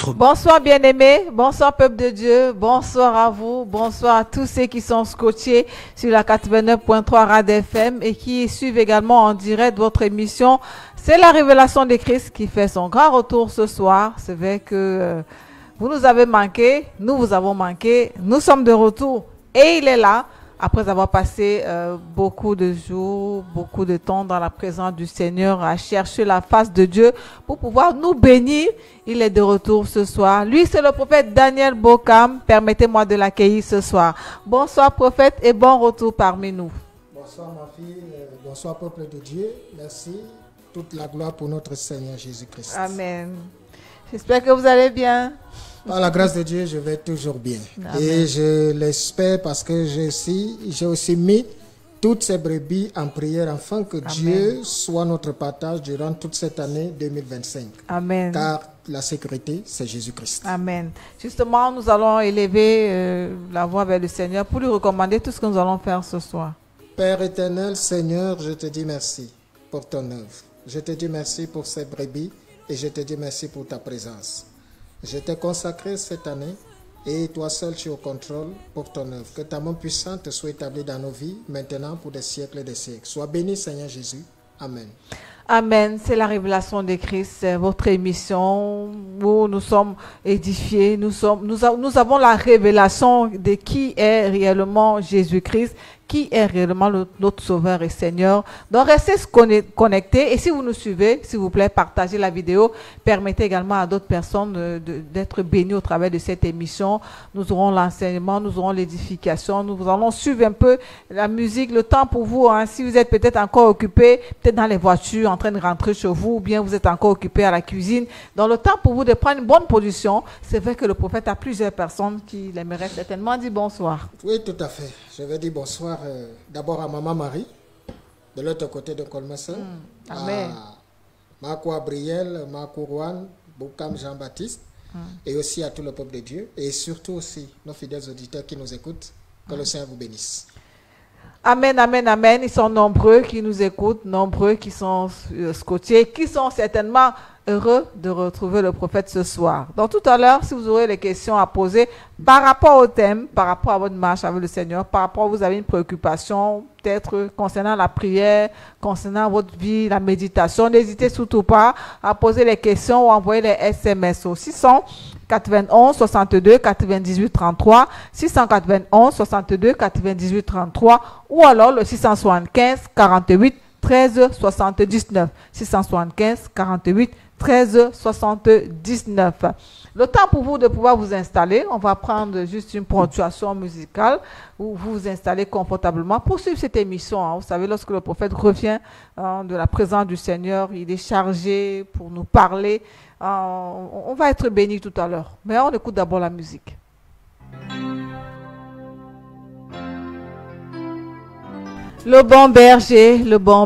Bonsoir bien-aimés, bonsoir peuple de Dieu, bonsoir à vous, bonsoir à tous ceux qui sont scotchés sur la 89.3 Rad FM et qui suivent également en direct votre émission. C'est la révélation de Christ qui fait son grand retour ce soir. C'est vrai que vous nous avez manqué, nous vous avons manqué, nous sommes de retour et il est là. Après avoir passé beaucoup de jours, beaucoup de temps dans la présence du Seigneur à chercher la face de Dieu pour pouvoir nous bénir, il est de retour ce soir. Lui, c'est le prophète Daniel Bokam. Permettez-moi de l'accueillir ce soir. Bonsoir prophète et bon retour parmi nous. Bonsoir ma fille, bonsoir peuple de Dieu. Merci. Toute la gloire pour notre Seigneur Jésus-Christ. Amen. J'espère que vous allez bien. Par la grâce de Dieu, je vais toujours bien. Amen. Et je l'espère parce que j'ai aussi mis toutes ces brebis en prière afin que Amen. Dieu soit notre partage durant toute cette année 2025. Amen. Car la sécurité, c'est Jésus-Christ. Amen. Justement, nous allons élever la voix vers le Seigneur pour lui recommander tout ce que nous allons faire ce soir. Père éternel, Seigneur, je te dis merci pour ton œuvre. Je te dis merci pour ces brebis et je te dis merci pour ta présence. Je t'ai consacré cette année et toi seul tu es au contrôle pour ton œuvre. Que ta main puissante soit établie dans nos vies maintenant pour des siècles et des siècles. Sois béni Seigneur Jésus. Amen. Amen. C'est la révélation de Christ, c'est votre émission où nous sommes édifiés. Nous avons la révélation de qui est réellement Jésus-Christ, qui est réellement notre Sauveur et Seigneur. Donc, restez connectés. Et si vous nous suivez, s'il vous plaît, partagez la vidéo. Permettez également à d'autres personnes d'être bénies au travers de cette émission. Nous aurons l'enseignement, nous aurons l'édification. Nous allons suivre un peu la musique, le temps pour vous. Hein, si vous êtes peut-être encore occupé, peut-être dans les voitures, en train de rentrer chez vous, ou bien vous êtes encore occupé à la cuisine. Dans le temps pour vous de prendre une bonne position, c'est vrai que le prophète a plusieurs personnes qui l'aimeraient certainement dire bonsoir. Oui, tout à fait. Je vais dire bonsoir d'abord à Maman Marie, de l'autre côté de Colmessin, Amen. à Marco Abriel, Marco Rouen, Bokam Jean-Baptiste, et aussi à tout le peuple de Dieu, et surtout aussi nos fidèles auditeurs qui nous écoutent. Que le Seigneur vous bénisse. Amen, amen, amen. Ils sont nombreux qui nous écoutent, nombreux qui sont scotchés, qui sont certainement heureux de retrouver le prophète ce soir. Donc tout à l'heure, si vous aurez des questions à poser par rapport au thème, par rapport à votre marche avec le Seigneur, par rapport à vous avez une préoccupation, peut-être concernant la prière, concernant votre vie, la méditation, n'hésitez surtout pas à poser les questions ou envoyer les SMS au 691 62 98 33, 691 62 98 33 ou alors le 675 48 13 79, 675 48 13 79. Le temps pour vous de pouvoir vous installer, on va prendre juste une ponctuation musicale où vous vous installez confortablement pour suivre cette émission. Hein. Vous savez, lorsque le prophète revient de la présence du Seigneur, il est chargé pour nous parler. On va être bénis tout à l'heure, mais on écoute d'abord la musique. Le bon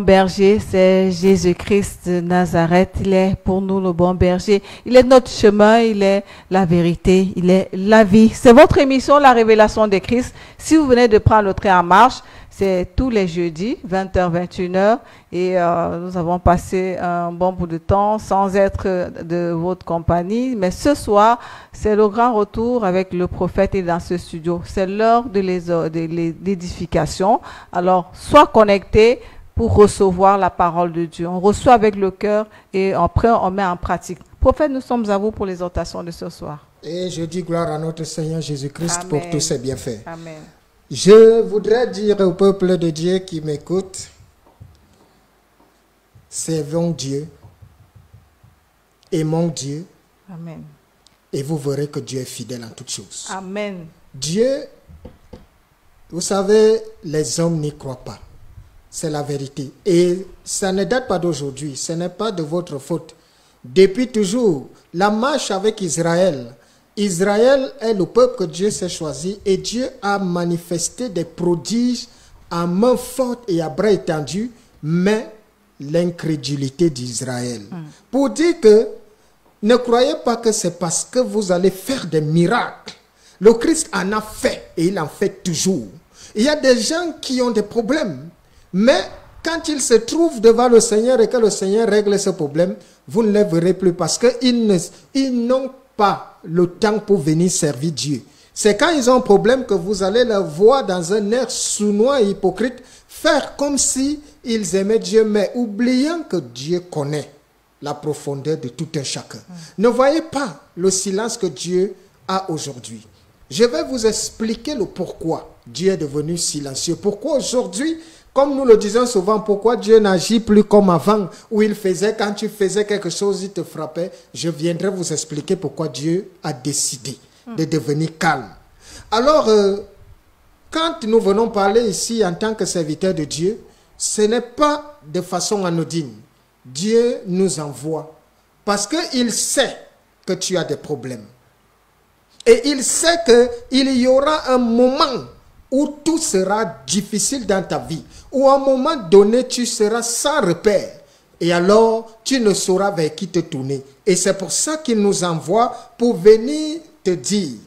berger, c'est Jésus-Christ de Nazareth. Il est pour nous le bon berger. Il est notre chemin, il est la vérité, il est la vie. C'est votre émission, La Révélation de Christ. Si vous venez de prendre le train en marche, c'est tous les jeudis, 20h, 21h. Et nous avons passé un bon bout de temps sans être de votre compagnie. Mais ce soir, c'est le grand retour avec le prophète et dans ce studio. C'est l'heure de l'édification. Alors, sois connecté pour recevoir la parole de Dieu. On reçoit avec le cœur et après, on met en pratique. Prophète, nous sommes à vous pour l'exhortation de ce soir. Et je dis gloire à notre Seigneur Jésus-Christ pour tous ses bienfaits. Amen. Je voudrais dire au peuple de Dieu qui m'écoute, servons Dieu, aimons Dieu, Amen. Et vous verrez que Dieu est fidèle en toutes choses. Amen. Dieu, vous savez, les hommes n'y croient pas. C'est la vérité. Et ça ne date pas d'aujourd'hui, ce n'est pas de votre faute. Depuis toujours, la marche avec Israël, Israël est le peuple que Dieu s'est choisi et Dieu a manifesté des prodiges à main forte et à bras étendus, mais l'incrédulité d'Israël. Pour dire que ne croyez pas que c'est parce que vous allez faire des miracles. Le Christ en a fait et il en fait toujours. Il y a des gens qui ont des problèmes, mais quand ils se trouvent devant le Seigneur et que le Seigneur règle ce problème, vous ne les verrez plus parce qu'ils n'ont pas le temps pour venir servir Dieu. C'est quand ils ont un problème que vous allez les voir dans un air sournois et hypocrite, faire comme si ils aimaient Dieu, mais oubliant que Dieu connaît la profondeur de tout un chacun. Ne voyez pas le silence que Dieu a aujourd'hui. Je vais vous expliquer le pourquoi Dieu est devenu silencieux. Pourquoi aujourd'hui, comme nous le disons souvent, pourquoi Dieu n'agit plus comme avant, où il faisait, quand tu faisais quelque chose, il te frappait. Je viendrai vous expliquer pourquoi Dieu a décidé de devenir calme. Alors, quand nous venons parler ici en tant que serviteurs de Dieu, ce n'est pas de façon anodine. Dieu nous envoie parce qu'il sait que tu as des problèmes. Et il sait qu'il y aura un moment où tout sera difficile dans ta vie, où à un moment donné, tu seras sans repère. Et alors, tu ne sauras vers qui te tourner. Et c'est pour ça qu'il nous envoie pour venir te dire,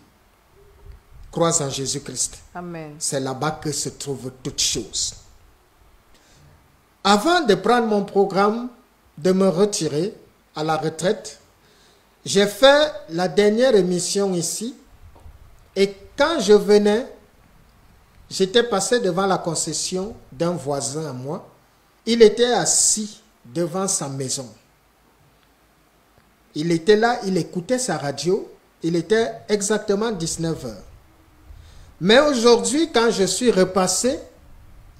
crois en Jésus-Christ. Amen. C'est là-bas que se trouvent toutes choses. Avant de prendre mon programme, de me retirer à la retraite, j'ai fait la dernière émission ici. Et quand je venais, j'étais passé devant la concession d'un voisin à moi. Il était assis devant sa maison. Il était là, il écoutait sa radio. Il était exactement 19 heures. Mais aujourd'hui, quand je suis repassé,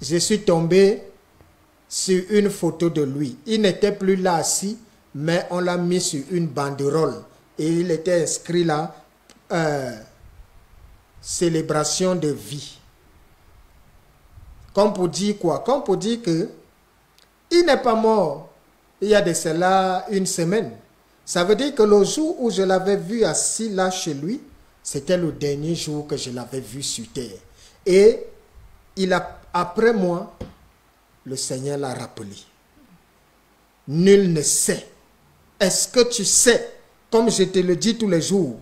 je suis tombé sur une photo de lui. Il n'était plus là assis, mais on l'a mis sur une banderole. Et il était inscrit là, célébration de vie. Comme pour dire quoi? Comme pour dire que il n'est pas mort il y a de cela une semaine. Ça veut dire que le jour où je l'avais vu assis là chez lui, c'était le dernier jour que je l'avais vu sur terre. Et après moi, le Seigneur l'a rappelé. Nul ne sait. Est-ce que tu sais, comme je te le dis tous les jours,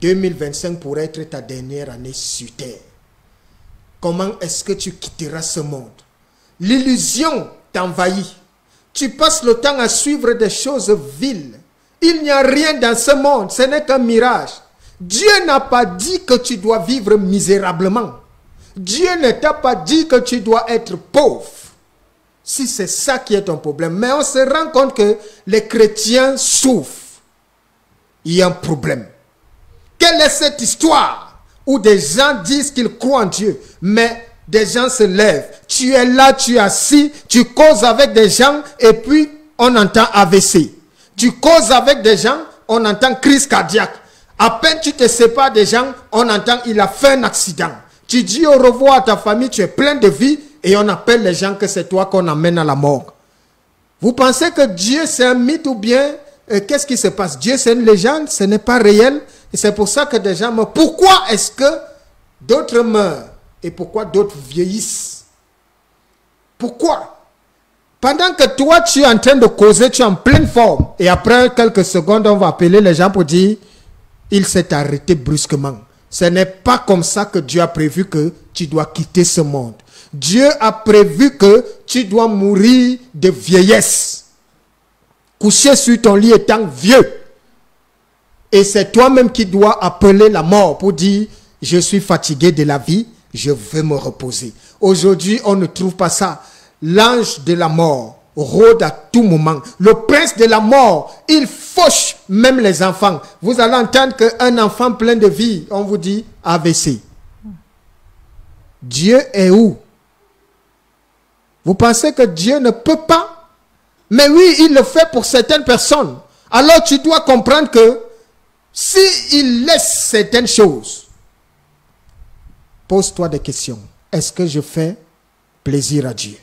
2025 pourrait être ta dernière année sur terre? Comment est-ce que tu quitteras ce monde? L'illusion t'envahit. Tu passes le temps à suivre des choses viles. Il n'y a rien dans ce monde, ce n'est qu'un mirage. Dieu n'a pas dit que tu dois vivre misérablement. Dieu ne t'a pas dit que tu dois être pauvre. Si c'est ça qui est ton problème. Mais on se rend compte que les chrétiens souffrent. Il y a un problème. Quelle est cette histoire où des gens disent qu'ils croient en Dieu, mais des gens se lèvent. Tu es là, tu es assis, tu causes avec des gens et puis on entend AVC. Tu causes avec des gens, on entend crise cardiaque. À peine tu te sépares des gens, on entend il a fait un accident. Tu dis au revoir à ta famille, tu es plein de vie et on appelle les gens que c'est toi qu'on amène à la mort. Vous pensez que Dieu c'est un mythe ou bien qu'est-ce qui se passe? Dieu c'est une légende, ce n'est pas réel. Et c'est pour ça que des gens meurent. Pourquoi est-ce que d'autres meurent et pourquoi d'autres vieillissent? Pourquoi? Pendant que toi tu es en train de causer, tu es en pleine forme. Et après quelques secondes, on va appeler les gens pour dire il s'est arrêté brusquement. Ce n'est pas comme ça que Dieu a prévu que tu dois quitter ce monde. Dieu a prévu que tu dois mourir de vieillesse. Coucher sur ton lit étant vieux. Et c'est toi-même qui dois appeler la mort pour dire je suis fatigué de la vie, je veux me reposer. Aujourd'hui, on ne trouve pas ça. L'ange de la mort rôde à tout moment. Le prince de la mort, il fauche même les enfants. Vous allez entendre qu'un enfant plein de vie, on vous dit AVC. Dieu est où? Vous pensez que Dieu ne peut pas? Mais oui, il le fait pour certaines personnes. Alors tu dois comprendre que s'il laisse certaines choses, pose-toi des questions. Est-ce que je fais plaisir à Dieu?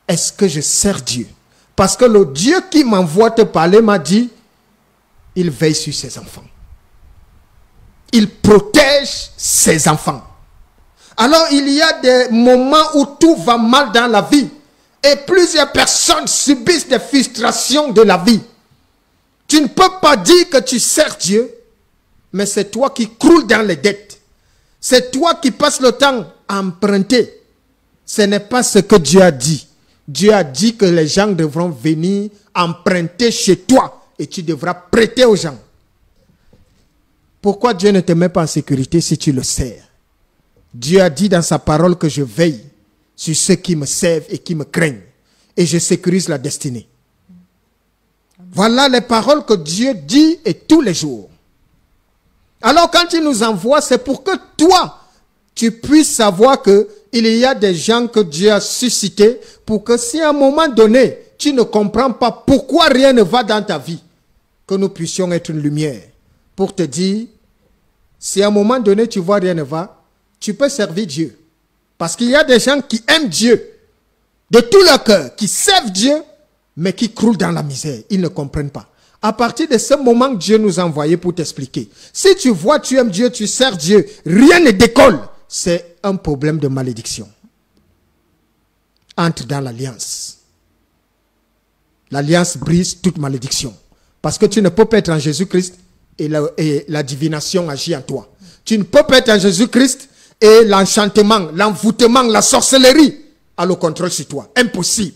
Est-ce que je sers Dieu? Parce que le Dieu qui m'envoie te parler m'a dit, il veille sur ses enfants. Il protège ses enfants. Alors il y a des moments où tout va mal dans la vie. Et plusieurs personnes subissent des frustrations de la vie. Tu ne peux pas dire que tu sers Dieu, mais c'est toi qui croules dans les dettes. C'est toi qui passes le temps à emprunter. Ce n'est pas ce que Dieu a dit. Dieu a dit que les gens devront venir emprunter chez toi et tu devras prêter aux gens. Pourquoi Dieu ne te met pas en sécurité si tu le sers? Dieu a dit dans sa parole que je veille sur ceux qui me servent et qui me craignent. Et je sécurise la destinée. Voilà les paroles que Dieu dit et tous les jours. Alors quand il nous envoie, c'est pour que toi, tu puisses savoir qu'il y a des gens que Dieu a suscités pour que si à un moment donné, tu ne comprends pas pourquoi rien ne va dans ta vie, que nous puissions être une lumière pour te dire, si à un moment donné tu vois rien ne va, tu peux servir Dieu. Parce qu'il y a des gens qui aiment Dieu de tout leur cœur, qui servent Dieu, mais qui croulent dans la misère. Ils ne comprennent pas. À partir de ce moment que Dieu nous a envoyé pour t'expliquer. Si tu vois, tu aimes Dieu, tu sers Dieu, rien ne décolle. C'est un problème de malédiction. Entre dans l'alliance. L'alliance brise toute malédiction. Parce que tu ne peux pas être en Jésus-Christ et la divination agit en toi. Tu ne peux pas être en Jésus-Christ et l'enchantement, l'envoûtement, la sorcellerie a le contrôle sur toi. Impossible.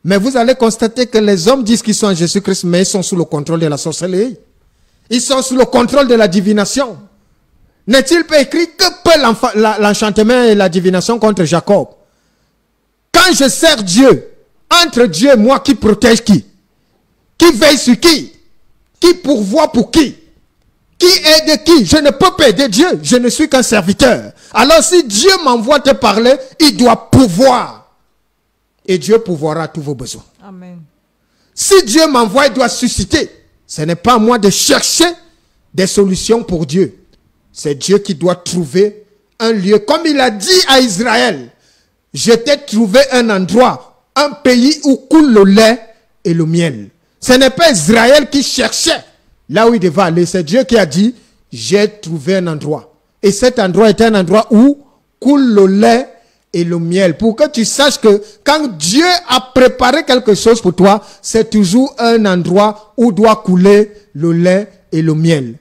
Mais vous allez constater que les hommes disent qu'ils sont en Jésus-Christ, mais ils sont sous le contrôle de la sorcellerie. Ils sont sous le contrôle de la divination. N'est-il pas écrit que peut l'enchantement et la divination contre Jacob? Quand je sers Dieu, entre Dieu et moi, qui protège qui? Qui veille sur qui? Qui pourvoit pour qui? Qui aide qui? Je ne peux pas aider Dieu. Je ne suis qu'un serviteur. Alors si Dieu m'envoie te parler, il doit pouvoir. Et Dieu pourvoira à tous vos besoins. Amen. Si Dieu m'envoie, il doit susciter. Ce n'est pas à moi de chercher des solutions pour Dieu. C'est Dieu qui doit trouver un lieu. Comme il a dit à Israël, je t'ai trouvé un endroit, un pays où coule le lait et le miel. Ce n'est pas Israël qui cherchait là où il devait aller. C'est Dieu qui a dit, j'ai trouvé un endroit. Et cet endroit est un endroit où coule le lait et le miel. Pour que tu saches que quand Dieu a préparé quelque chose pour toi, c'est toujours un endroit où doit couler le lait et le miel.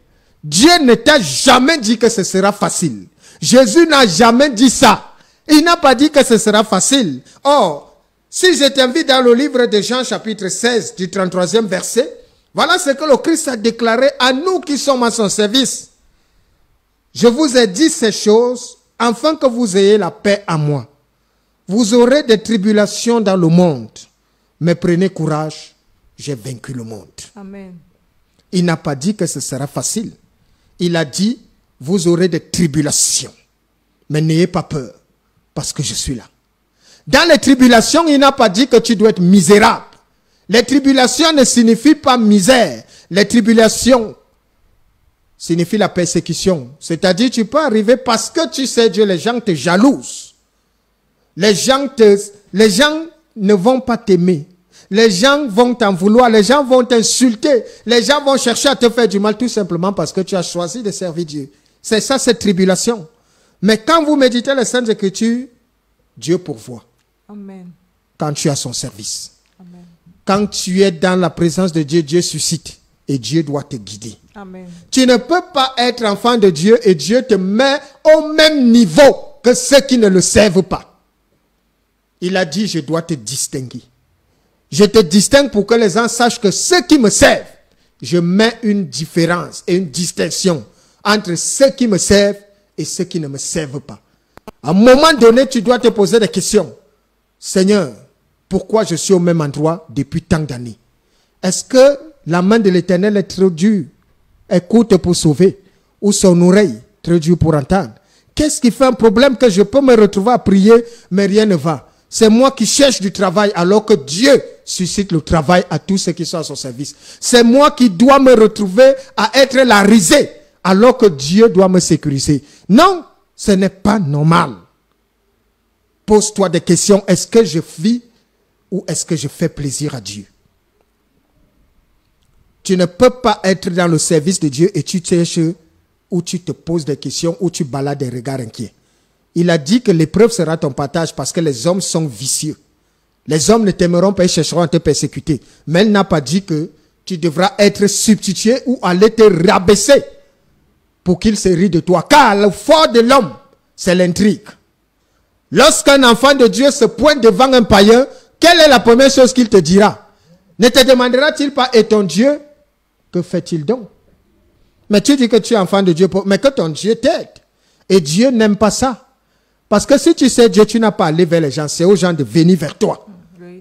Dieu ne t'a jamais dit que ce sera facile. Jésus n'a jamais dit ça. Il n'a pas dit que ce sera facile. Or, si je t'invite dans le livre de Jean chapitre 16 du 33e verset, voilà ce que le Christ a déclaré à nous qui sommes à son service. Je vous ai dit ces choses afin que vous ayez la paix en moi. Vous aurez des tribulations dans le monde, mais prenez courage, j'ai vaincu le monde. Amen. Il n'a pas dit que ce sera facile. Il a dit, vous aurez des tribulations, mais n'ayez pas peur, parce que je suis là. Dans les tribulations, il n'a pas dit que tu dois être misérable. Les tribulations ne signifient pas misère. Les tribulations signifie la persécution. C'est-à-dire, tu peux arriver parce que tu sais Dieu, les gens te jalousent. Les gens ne vont pas t'aimer. Les gens vont t'en vouloir. Les gens vont t'insulter. Les gens vont chercher à te faire du mal tout simplement parce que tu as choisi de servir Dieu. C'est ça, cette tribulation. Mais quand vous méditez les Saintes Écritures, Dieu pourvoit. Amen. Quand tu es à son service. Amen. Quand tu es dans la présence de Dieu, Dieu suscite. Et Dieu doit te guider. Amen. Tu ne peux pas être enfant de Dieu et Dieu te met au même niveau que ceux qui ne le servent pas. Il a dit, je dois te distinguer. Je te distingue pour que les gens sachent que ceux qui me servent, je mets une différence et une distinction entre ceux qui me servent et ceux qui ne me servent pas. À un moment donné, tu dois te poser des questions. Seigneur, pourquoi je suis au même endroit depuis tant d'années? Est-ce que la main de l'Éternel est trop dure, est courte pour sauver, ou son oreille trop dure pour entendre? Qu'est-ce qui fait un problème que je peux me retrouver à prier, mais rien ne va? C'est moi qui cherche du travail alors que Dieu suscite le travail à tous ceux qui sont à son service. C'est moi qui dois me retrouver à être la risée alors que Dieu doit me sécuriser. Non, ce n'est pas normal. Pose-toi des questions. Est-ce que je vis ou est-ce que je fais plaisir à Dieu? Tu ne peux pas être dans le service de Dieu et tu cherches ou tu te poses des questions ou tu balades des regards inquiets. Il a dit que l'épreuve sera ton partage parce que les hommes sont vicieux. Les hommes ne t'aimeront pas et chercheront à te persécuter. Mais il n'a pas dit que tu devras être substitué ou aller te rabaisser pour qu'il se rie de toi. Car le fort de l'homme, c'est l'intrigue. Lorsqu'un enfant de Dieu se pointe devant un païen, quelle est la première chose qu'il te dira? Ne te demandera-t-il pas, et ton Dieu, que fait-il donc? Mais tu dis que tu es enfant de Dieu, mais que ton Dieu t'aide. Et Dieu n'aime pas ça. Parce que si tu sais Dieu, tu n'as pas à aller vers les gens. C'est aux gens de venir vers toi.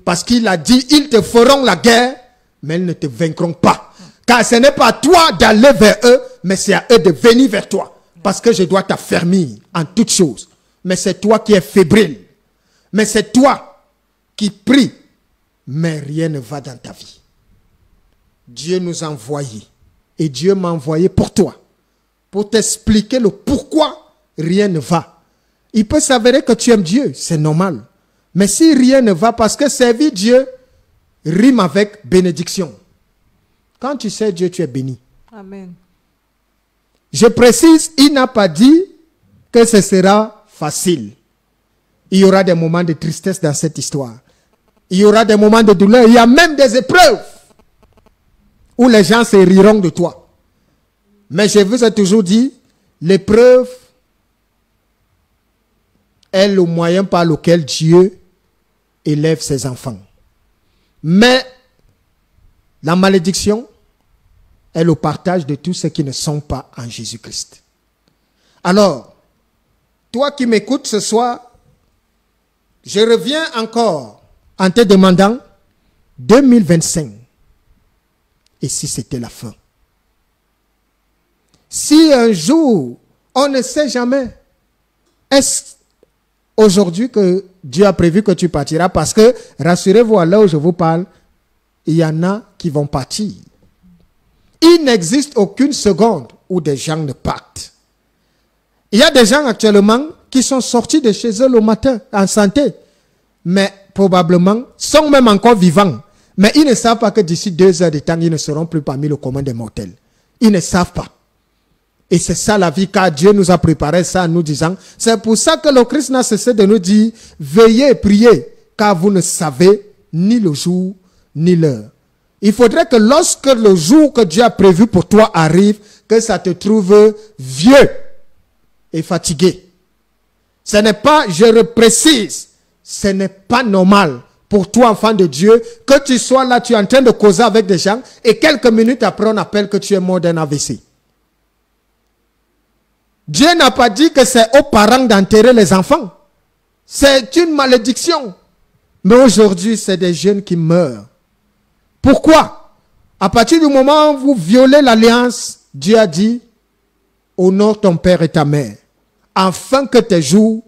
Parce qu'il a dit, ils te feront la guerre, mais ils ne te vaincront pas. Car ce n'est pas à toi d'aller vers eux, mais c'est à eux de venir vers toi. Parce que je dois t'affermir en toutes choses. Mais c'est toi qui es fébrile. Mais c'est toi qui prie. Mais rien ne va dans ta vie. Dieu nous a envoyés. Et Dieu m'a envoyé pour toi. Pour t'expliquer le pourquoi rien ne va. Il peut s'avérer que tu aimes Dieu, c'est normal. Mais si rien ne va, parce que servir Dieu rime avec bénédiction. Quand tu sais Dieu, tu es béni. Amen. Je précise, il n'a pas dit que ce sera facile. Il y aura des moments de tristesse dans cette histoire. Il y aura des moments de douleur. Il y a même des épreuves où les gens se riront de toi. Mais je vous ai toujours dit, l'épreuve est le moyen par lequel Dieu élève ses enfants. Mais la malédiction est le partage de tous ceux qui ne sont pas en Jésus-Christ. Alors, toi qui m'écoutes ce soir, je reviens encore en te demandant 2025. Et si c'était la fin? Si un jour, on ne sait jamais, est-ce aujourd'hui que Dieu a prévu que tu partiras? Parce que, rassurez-vous, à l'heure où je vous parle, il y en a qui vont partir. Il n'existe aucune seconde où des gens ne partent. Il y a des gens actuellement qui sont sortis de chez eux le matin en santé, mais probablement sont même encore vivants. Mais ils ne savent pas que d'ici 2 heures de temps, ils ne seront plus parmi le commun des mortels. Ils ne savent pas. Et c'est ça la vie, car Dieu nous a préparé ça en nous disant, c'est pour ça que le Christ n'a cessé de nous dire, veillez et priez, car vous ne savez ni le jour ni l'heure. Il faudrait que lorsque le jour que Dieu a prévu pour toi arrive, que ça te trouve vieux et fatigué. Ce n'est pas, je reprécise, ce n'est pas normal pour toi, enfant de Dieu, que tu sois là, tu es en train de causer avec des gens, et quelques minutes après, on appelle que tu es mort d'un AVC. Dieu n'a pas dit que c'est aux parents d'enterrer les enfants. C'est une malédiction. Mais aujourd'hui, c'est des jeunes qui meurent. Pourquoi? À partir du moment où vous violez l'alliance, Dieu a dit, honore ton père et ta mère, afin que tes jours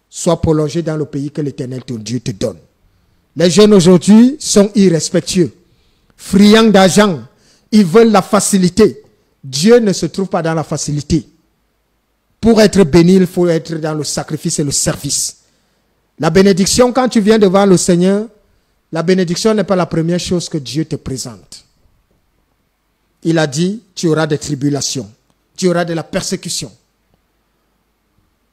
soient prolongés dans le pays que l'Éternel ton Dieu te donne. Les jeunes aujourd'hui sont irrespectueux, friands d'argent, ils veulent la facilité. Dieu ne se trouve pas dans la facilité. Pour être béni, il faut être dans le sacrifice et le service. La bénédiction, quand tu viens devant le Seigneur, la bénédiction n'est pas la première chose que Dieu te présente. Il a dit, tu auras des tribulations, tu auras de la persécution.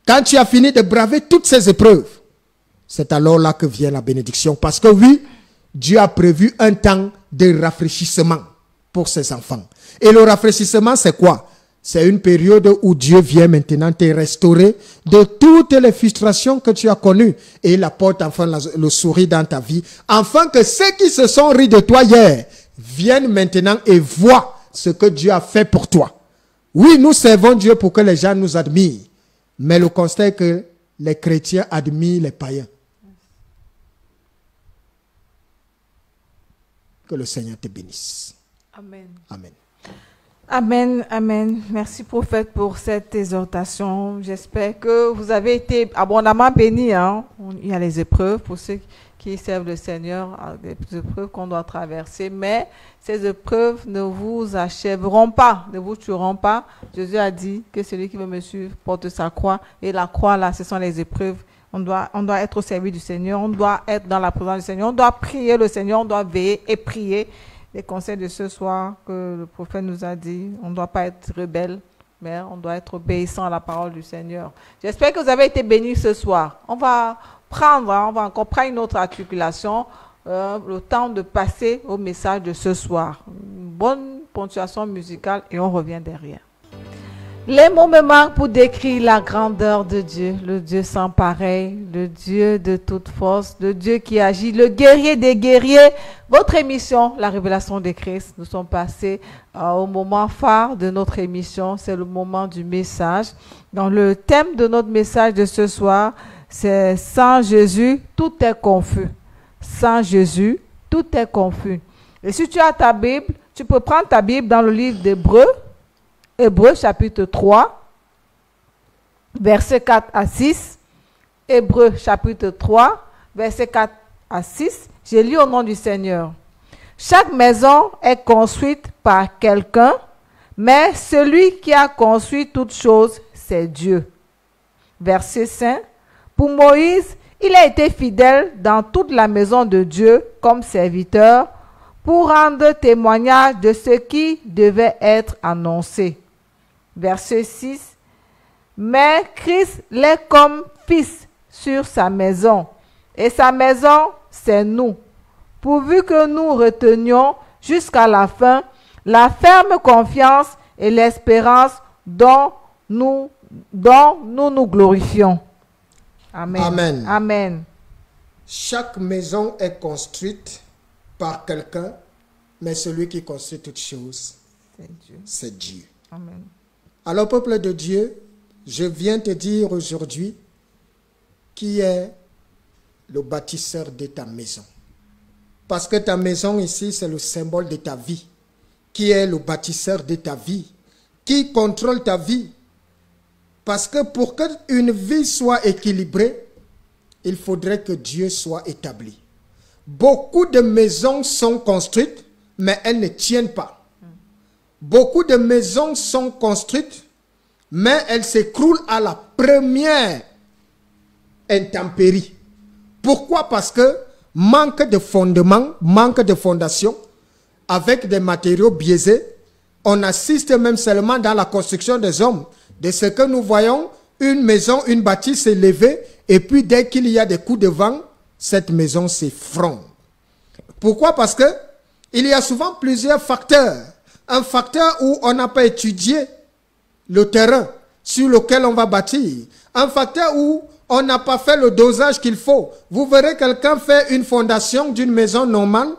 Quand tu as fini de braver toutes ces épreuves, c'est alors là que vient la bénédiction. Parce que oui, Dieu a prévu un temps de rafraîchissement pour ses enfants. Et le rafraîchissement, c'est quoi? C'est une période où Dieu vient maintenant te restaurer de toutes les frustrations que tu as connues. Et il apporte enfin le sourire dans ta vie. Afin que ceux qui se sont ris de toi hier viennent maintenant et voient ce que Dieu a fait pour toi. Oui, nous servons Dieu pour que les gens nous admirent. Mais le constat est que les chrétiens admirent les païens. Que le Seigneur te bénisse. Amen. Amen. Amen, amen. Merci prophète pour cette exhortation. J'espère que vous avez été abondamment bénis. Hein? Il y a les épreuves pour ceux qui servent le Seigneur, des épreuves qu'on doit traverser. Mais ces épreuves ne vous achèveront pas, ne vous tueront pas. Jésus a dit que celui qui veut me suivre porte sa croix. Et la croix, là, ce sont les épreuves. On doit être au service du Seigneur. On doit être dans la présence du Seigneur. On doit prier le Seigneur. On doit veiller et prier. Les conseils de ce soir que le prophète nous a dit, on ne doit pas être rebelle, mais on doit être obéissant à la parole du Seigneur. J'espère que vous avez été bénis ce soir. On va encore prendre une autre articulation, le temps de passer au message de ce soir. Une bonne ponctuation musicale et on revient derrière. Les mots me manquent pour décrire la grandeur de Dieu, le Dieu sans pareil, le Dieu de toute force, le Dieu qui agit, le guerrier des guerriers. Votre émission, la révélation de Christ, nous sommes passés au moment phare de notre émission, c'est le moment du message. Dans le thème de notre message de ce soir, c'est sans Jésus, tout est confus. Sans Jésus, tout est confus. Et si tu as ta Bible, tu peux prendre ta Bible dans le livre d'Hébreux, Hébreux chapitre 3, versets 4 à 6. Hébreux chapitre 3, versets 4 à 6. J'ai lu au nom du Seigneur. Chaque maison est construite par quelqu'un, mais celui qui a construit toutes choses, c'est Dieu. Verset 5. Pour Moïse, il a été fidèle dans toute la maison de Dieu comme serviteur pour rendre témoignage de ce qui devait être annoncé. Verset 6. Mais Christ l'est comme fils sur sa maison, et sa maison, c'est nous, pourvu que nous retenions jusqu'à la fin la ferme confiance et l'espérance dont nous nous glorifions. Amen. Amen. Amen. Chaque maison est construite par quelqu'un, mais celui qui construit toutes choses, c'est Dieu. Amen. Alors, peuple de Dieu, je viens te dire aujourd'hui qui est le bâtisseur de ta maison. Parce que ta maison ici, c'est le symbole de ta vie. Qui est le bâtisseur de ta vie? Qui contrôle ta vie? Parce que pour qu'une vie soit équilibrée, il faudrait que Dieu soit établi. Beaucoup de maisons sont construites, mais elles ne tiennent pas. Beaucoup de maisons sont construites, mais elles s'écroulent à la première intempérie. Pourquoi? Parce que manque de fondement, manque de fondation, avec des matériaux biaisés. On assiste même seulement dans la construction des hommes, de ce que nous voyons, une maison, une bâtisse s'élever, et puis dès qu'il y a des coups de vent, cette maison s'effondre. Pourquoi? Parce que il y a souvent plusieurs facteurs. Un facteur où on n'a pas étudié le terrain sur lequel on va bâtir. Un facteur où on n'a pas fait le dosage qu'il faut. Vous verrez quelqu'un fait une fondation d'une maison normale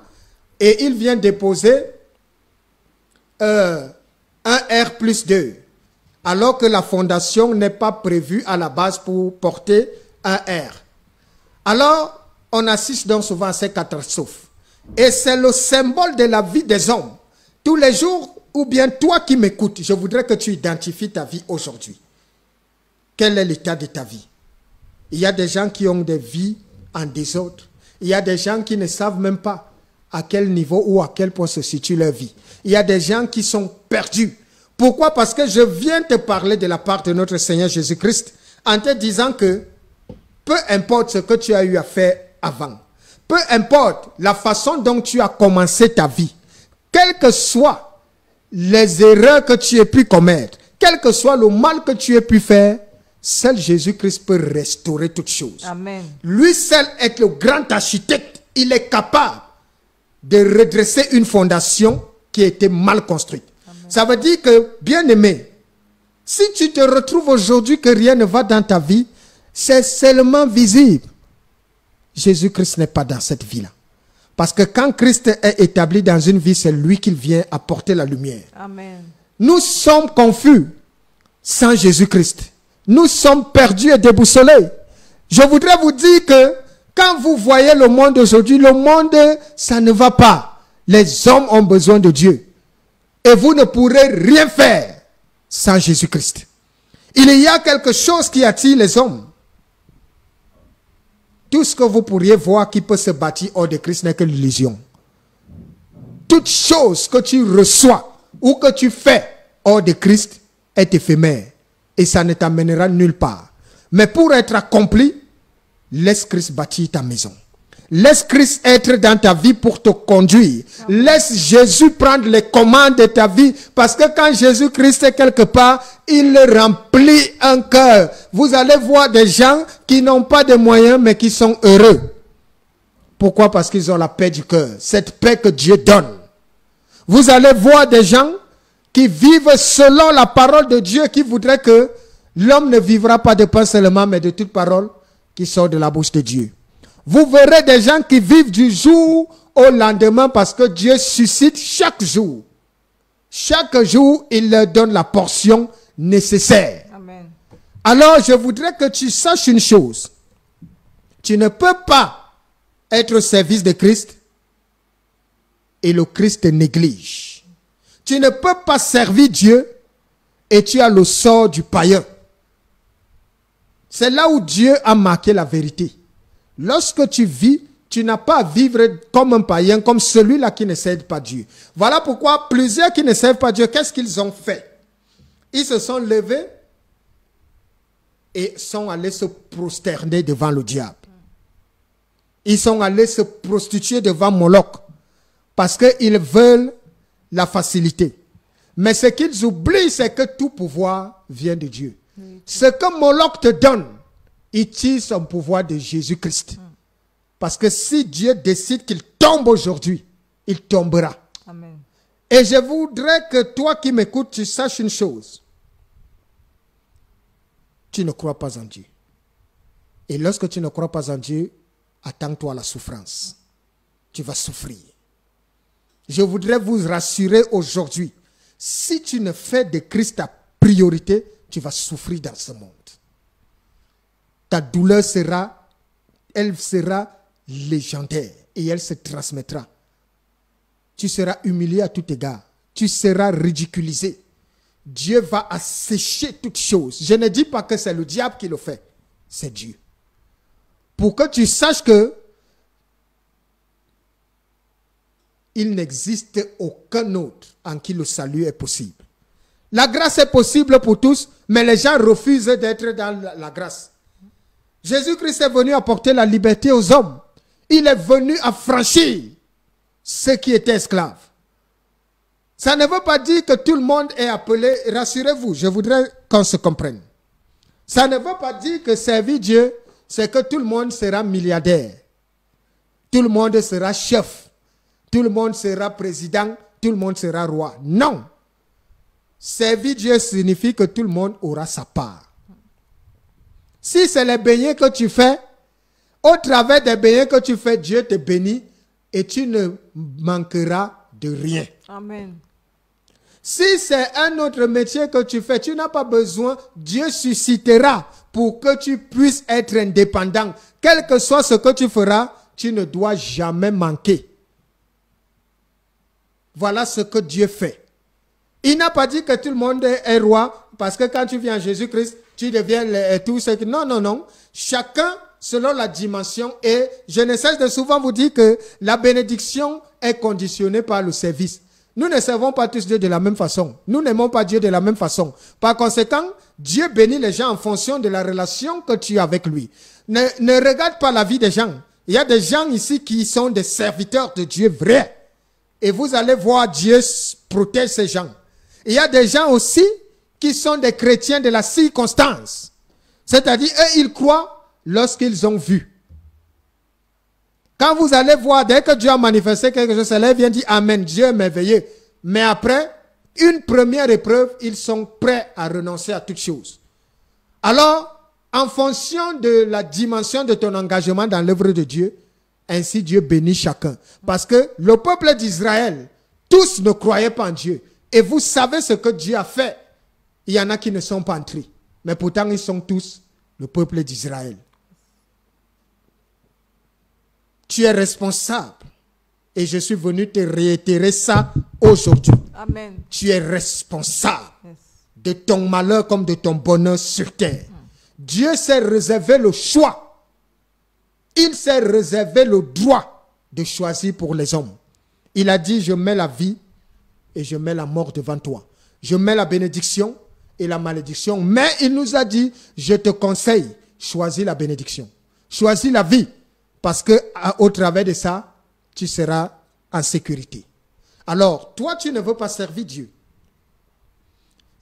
et il vient déposer un R+2. Alors que la fondation n'est pas prévue à la base pour porter un R. Alors, on assiste donc souvent à ces catastrophes. Et c'est le symbole de la vie des hommes. Tous les jours, ou bien toi qui m'écoutes, je voudrais que tu identifies ta vie aujourd'hui. Quel est l'état de ta vie? Il y a des gens qui ont des vies en désordre. Il y a des gens qui ne savent même pas à quel niveau ou à quel point se situe leur vie. Il y a des gens qui sont perdus. Pourquoi? Parce que je viens te parler de la part de notre Seigneur Jésus-Christ en te disant que peu importe ce que tu as eu à faire avant, peu importe la façon dont tu as commencé ta vie, quelles que soient les erreurs que tu aies pu commettre, quel que soit le mal que tu aies pu faire, seul Jésus-Christ peut restaurer toutes choses. Amen. Lui seul est le grand architecte. Il est capable de redresser une fondation qui a été mal construite. Amen. Ça veut dire que, bien-aimé, si tu te retrouves aujourd'hui que rien ne va dans ta vie, c'est seulement visible. Jésus-Christ n'est pas dans cette vie-là. Parce que quand Christ est établi dans une vie, c'est lui qui vient apporter la lumière. Amen. Nous sommes confus sans Jésus-Christ. Nous sommes perdus et déboussolés. Je voudrais vous dire que quand vous voyez le monde aujourd'hui, le monde, ça ne va pas. Les hommes ont besoin de Dieu. Et vous ne pourrez rien faire sans Jésus-Christ. Il y a quelque chose qui attire les hommes. Tout ce que vous pourriez voir qui peut se bâtir hors de Christ n'est que l'illusion. Toute chose que tu reçois ou que tu fais hors de Christ est éphémère. Et ça ne t'amènera nulle part. Mais pour être accompli, laisse Christ bâtir ta maison. Laisse Christ être dans ta vie pour te conduire. Laisse Jésus prendre les commandes de ta vie. Parce que quand Jésus-Christ est quelque part, il remplit un cœur. Vous allez voir des gens qui n'ont pas de moyens, mais qui sont heureux. Pourquoi? Parce qu'ils ont la paix du cœur. Cette paix que Dieu donne. Vous allez voir des gens qui vivent selon la parole de Dieu, qui voudraient que l'homme ne vivra pas de pain seulement, mais de toute parole qui sort de la bouche de Dieu. Vous verrez des gens qui vivent du jour au lendemain parce que Dieu suscite chaque jour. Chaque jour, il leur donne la portion nécessaire. Amen. Alors, je voudrais que tu saches une chose. Tu ne peux pas être au service de Christ et le Christ te néglige. Tu ne peux pas servir Dieu et tu as le sort du païen. C'est là où Dieu a marqué la vérité. Lorsque tu vis, tu n'as pas à vivre comme un païen, comme celui-là qui ne sert pas Dieu. Voilà pourquoi plusieurs qui ne servent pas Dieu, qu'est-ce qu'ils ont fait? Ils se sont levés et sont allés se prosterner devant le diable. Ils sont allés se prostituer devant Moloch parce qu'ils veulent la facilité. Mais ce qu'ils oublient, c'est que tout pouvoir vient de Dieu. Ce que Moloch te donne, il tire son pouvoir de Jésus-Christ. Parce que si Dieu décide qu'il tombe aujourd'hui, il tombera. Amen. Et je voudrais que toi qui m'écoutes, tu saches une chose. Tu ne crois pas en Dieu. Et lorsque tu ne crois pas en Dieu, attends-toi à la souffrance. Tu vas souffrir. Je voudrais vous rassurer aujourd'hui. Si tu ne fais de Christ ta priorité, tu vas souffrir dans ce monde. Ta douleur sera légendaire et elle se transmettra. Tu seras humilié à tout égard. Tu seras ridiculisé. Dieu va assécher toutes choses. Je ne dis pas que c'est le diable qui le fait. C'est Dieu. Pour que tu saches que il n'existe aucun autre en qui le salut est possible. La grâce est possible pour tous, mais les gens refusent d'être dans la grâce. Jésus-Christ est venu apporter la liberté aux hommes. Il est venu affranchir ceux qui étaient esclaves. Ça ne veut pas dire que tout le monde est appelé. Rassurez-vous, je voudrais qu'on se comprenne. Ça ne veut pas dire que servir Dieu, c'est que tout le monde sera milliardaire. Tout le monde sera chef. Tout le monde sera président. Tout le monde sera roi. Non. Servir Dieu signifie que tout le monde aura sa part. Si c'est les beignets que tu fais, au travers des beignets que tu fais, Dieu te bénit et tu ne manqueras de rien. Amen. Si c'est un autre métier que tu fais, tu n'as pas besoin, Dieu suscitera pour que tu puisses être indépendant. Quel que soit ce que tu feras, tu ne dois jamais manquer. Voilà ce que Dieu fait. Il n'a pas dit que tout le monde est roi, parce que quand tu viens à Jésus-Christ, tu deviens tout ce que... Non, non, non. Chacun selon la dimension. Et je ne cesse de souvent vous dire que la bénédiction est conditionnée par le service. Nous ne servons pas tous Dieu de la même façon. Nous n'aimons pas Dieu de la même façon. Par conséquent, Dieu bénit les gens en fonction de la relation que tu as avec lui. Ne regarde pas la vie des gens. Il y a des gens ici qui sont des serviteurs de Dieu vrais. Et vous allez voir Dieu protège ces gens. Il y a des gens aussi qui sont des chrétiens de la circonstance. C'est-à-dire, eux, ils croient lorsqu'ils ont vu. Quand vous allez voir, dès que Dieu a manifesté quelque chose, cela vient dire Amen, Dieu est merveilleux. Mais après, une première épreuve, ils sont prêts à renoncer à toutes choses. Alors, en fonction de la dimension de ton engagement dans l'œuvre de Dieu, ainsi Dieu bénit chacun. Parce que le peuple d'Israël, tous ne croyaient pas en Dieu. Et vous savez ce que Dieu a fait. Il y en a qui ne sont pas entrés. Mais pourtant, ils sont tous le peuple d'Israël. Tu es responsable. Et je suis venu te réitérer ça aujourd'hui. Amen. Tu es responsable de ton malheur comme de ton bonheur sur terre. Dieu s'est réservé le choix. Il s'est réservé le droit de choisir pour les hommes. Il a dit, je mets la vie et je mets la mort devant toi. Je mets la bénédiction et la malédiction. Mais il nous a dit, je te conseille, choisis la bénédiction. Choisis la vie. Parce que au travers de ça, tu seras en sécurité. Alors, toi, tu ne veux pas servir Dieu.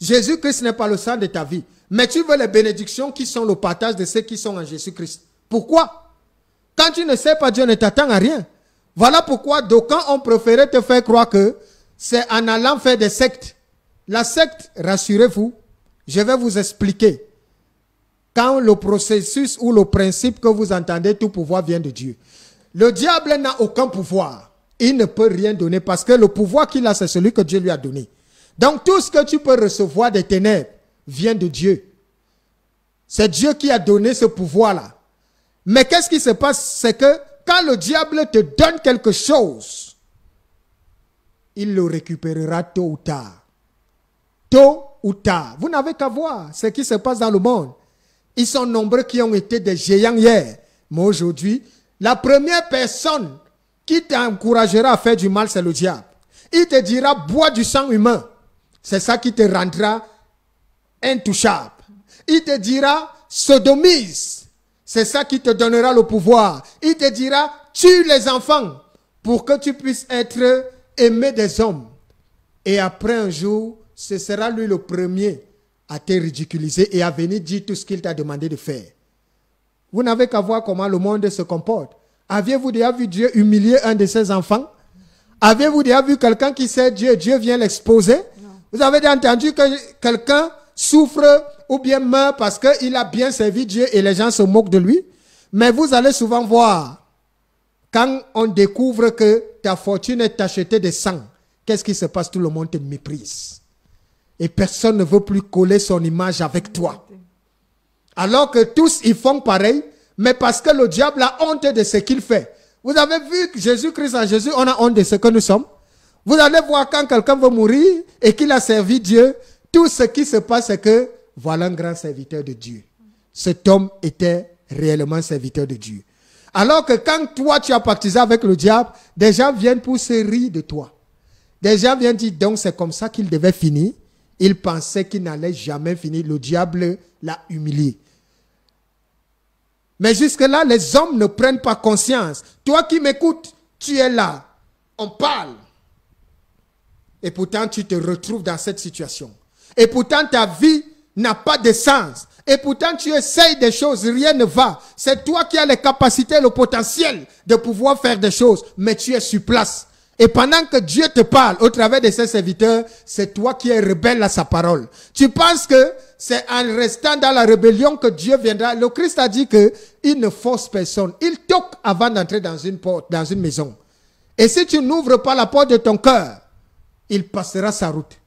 Jésus-Christ n'est pas le centre de ta vie. Mais tu veux les bénédictions qui sont le partage de ceux qui sont en Jésus-Christ. Pourquoi? Quand tu ne sais pas, Dieu ne t'attend à rien. Voilà pourquoi d'aucuns ont préféré te faire croire que c'est en allant faire des sectes La secte, rassurez-vous, je vais vous expliquer. Quand le processus ou le principe que vous entendez, tout pouvoir vient de Dieu. Le diable n'a aucun pouvoir. Il ne peut rien donner parce que le pouvoir qu'il a, c'est celui que Dieu lui a donné. Donc tout ce que tu peux recevoir des ténèbres vient de Dieu. C'est Dieu qui a donné ce pouvoir-là. Mais qu'est-ce qui se passe? C'est que quand le diable te donne quelque chose, il le récupérera tôt ou tard. Tôt ou tard. Vous n'avez qu'à voir ce qui se passe dans le monde. Ils sont nombreux qui ont été des géants hier. Mais aujourd'hui, la première personne qui t'encouragera à faire du mal, c'est le diable. Il te dira, bois du sang humain. C'est ça qui te rendra intouchable. Il te dira, sodomise. C'est ça qui te donnera le pouvoir. Il te dira, tue les enfants pour que tu puisses être aimé des hommes. Et après un jour, ce sera lui le premier à te ridiculiser et à venir dire tout ce qu'il t'a demandé de faire. Vous n'avez qu'à voir comment le monde se comporte. Aviez-vous déjà vu Dieu humilier un de ses enfants? Aviez-vous déjà vu quelqu'un qui sait Dieu, Dieu vient l'exposer? Vous avez déjà entendu que quelqu'un souffre ou bien meurt parce qu'il a bien servi Dieu et les gens se moquent de lui? Mais vous allez souvent voir, quand on découvre que ta fortune est achetée de sang, qu'est-ce qui se passe? Tout le monde te méprise. Et personne ne veut plus coller son image avec toi. Alors que tous, ils font pareil, mais parce que le diable a honte de ce qu'il fait. Vous avez vu que Jésus-Christ, en Jésus, on a honte de ce que nous sommes. Vous allez voir quand quelqu'un veut mourir et qu'il a servi Dieu, tout ce qui se passe, c'est que voilà un grand serviteur de Dieu. Cet homme était réellement serviteur de Dieu. Alors que quand toi, tu as pactisé avec le diable, des gens viennent pour se rire de toi. Des gens viennent dire, donc c'est comme ça qu'il devait finir. Il pensait qu'il n'allait jamais finir. Le diable l'a humilié. Mais jusque-là, les hommes ne prennent pas conscience. Toi qui m'écoutes, tu es là. On parle. Et pourtant, tu te retrouves dans cette situation. Et pourtant, ta vie n'a pas de sens. Et pourtant, tu essayes des choses, rien ne va. C'est toi qui as les capacités, le potentiel de pouvoir faire des choses. Mais tu es sur place. Et pendant que Dieu te parle au travers de ses serviteurs, c'est toi qui es rebelle à sa parole. Tu penses que c'est en restant dans la rébellion que Dieu viendra. Le Christ a dit qu'il ne force personne. Il toque avant d'entrer dans une porte, dans une maison. Et si tu n'ouvres pas la porte de ton cœur, il passera sa route.